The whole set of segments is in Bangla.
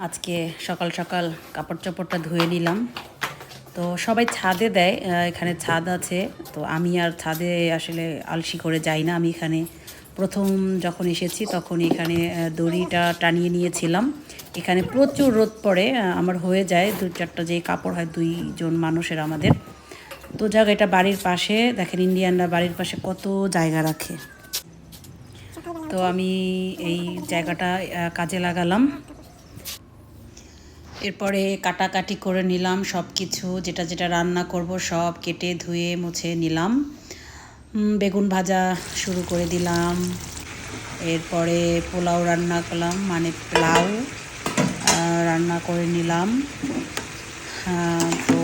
আজকে সকাল সকাল কাপড় চোপড়টা ধুয়ে নিলাম। তো সবাই ছাদে দেয়, এখানে ছাদ আছে। তো আমি আর ছাদে আসলে আলসি করে যাই না। আমি এখানে প্রথম যখন এসেছি তখন এখানে দড়িটা টানিয়ে নিয়েছিলাম। এখানে প্রচুর রোদ পড়ে, আমার হয়ে যায় 2-4টা যে কাপড় হয় 2জন মানুষের আমাদের। তো যাক, এটা বাড়ির পাশে, দেখেন ইন্ডিয়ানরা বাড়ির পাশে কত জায়গা রাখে। তো আমি এই জায়গাটা কাজে লাগালাম। এরপরে কাটাকাটি করে নিলাম সব কিছু, যেটা যেটা রান্না করব সব কেটে ধুয়ে মুছে নিলাম। বেগুন ভাজা শুরু করে দিলাম। এরপরে পোলাও রান্না করলাম, মানে পোলাও রান্না করে নিলাম। তো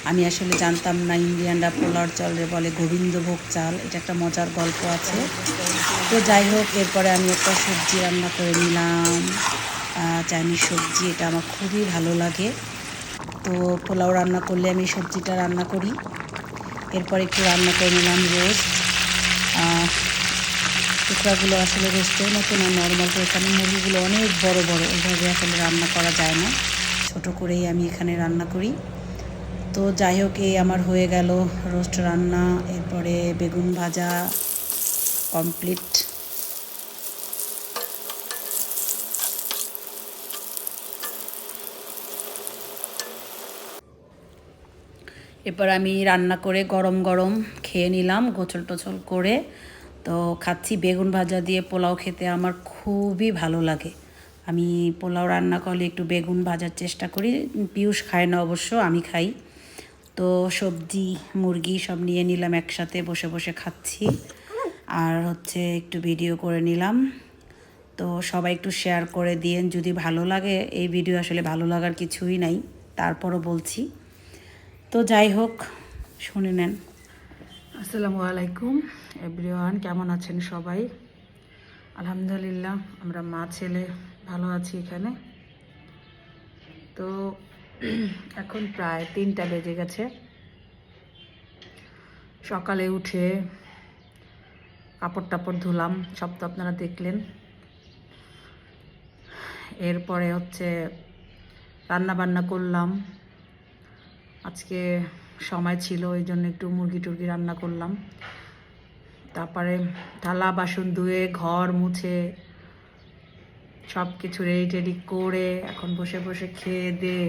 আমি আসলে জানতাম না ইন্ডিয়ানরা পোলাওর চালে বলে গোবিন্দভোগ চাল। এটা একটা মজার গল্প আছে। তো যাই হোক, এরপরে আমি একটা সবজি রান্না করে নিলাম, চাইনিজ সবজি। এটা আমার খুবই ভালো লাগে। তো পোলাও রান্না করলে আমি সবজিটা রান্না করি। এরপর একটু রান্না করে নিলাম রোস্ট। টুকরাগুলো আসলে রোস্টের মতো না, নর্মাল করে, এখানে মুরগিগুলো অনেক বড় বড়, ওইভাবে আসলে রান্না করা যায় না, ছোট করেই আমি এখানে রান্না করি। তো যাই হোক, এই আমার হয়ে গেল রোস্ট রান্না। এরপরে বেগুন ভাজা কমপ্লিট। এরপর আমি রান্না করে গরম গরম খেয়ে নিলাম, গোছল টোছল করে। তো খাচ্ছি বেগুন ভাজা দিয়ে পোলাও, খেতে আমার খুবই ভালো লাগে। আমি পোলাও রান্না করলে একটু বেগুন ভাজার চেষ্টা করি। পিয়ুষ খায় না অবশ্য, আমি খাই। তো সবজি মুরগি সব নিয়ে নিলাম একসাথে, বসে বসে খাচ্ছি। আর হচ্ছে একটু ভিডিও করে নিলাম। তো সবাই একটু শেয়ার করে দিয়েন যদি ভালো লাগে। এই ভিডিও আসলে ভালো লাগার কিছুই নাই, তারপরও বলছি। তো যাই হোক, শুনে নেন। আসসালামু আলাইকুম এভরিওয়ান, কেমন আছেন সবাই? আলহামদুলিল্লাহ, আমরা মা ছেলে ভালো আছি এখানে। তো এখন প্রায় 3টা বেজে গেছে। সকালে উঠে কাপড় টাপড় ধুলাম, সব তো আপনারা দেখলেন। এরপরে হচ্ছে রান্না বান্না করলাম। আজকে সময় ছিল, ওই জন্য একটু মুরগি টুরগি রান্না করলাম। তারপরে থালা বাসন ধুয়ে ঘর মুছে সব কিছু রেডি টেডি করে এখন বসে বসে খেয়ে দিয়ে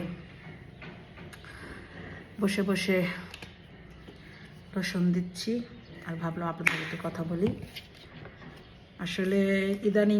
বসে বসে রসুন দিচ্ছি। আর ভাবলাম আপনাদের একটু কথা বলি। আসলে ইদানিং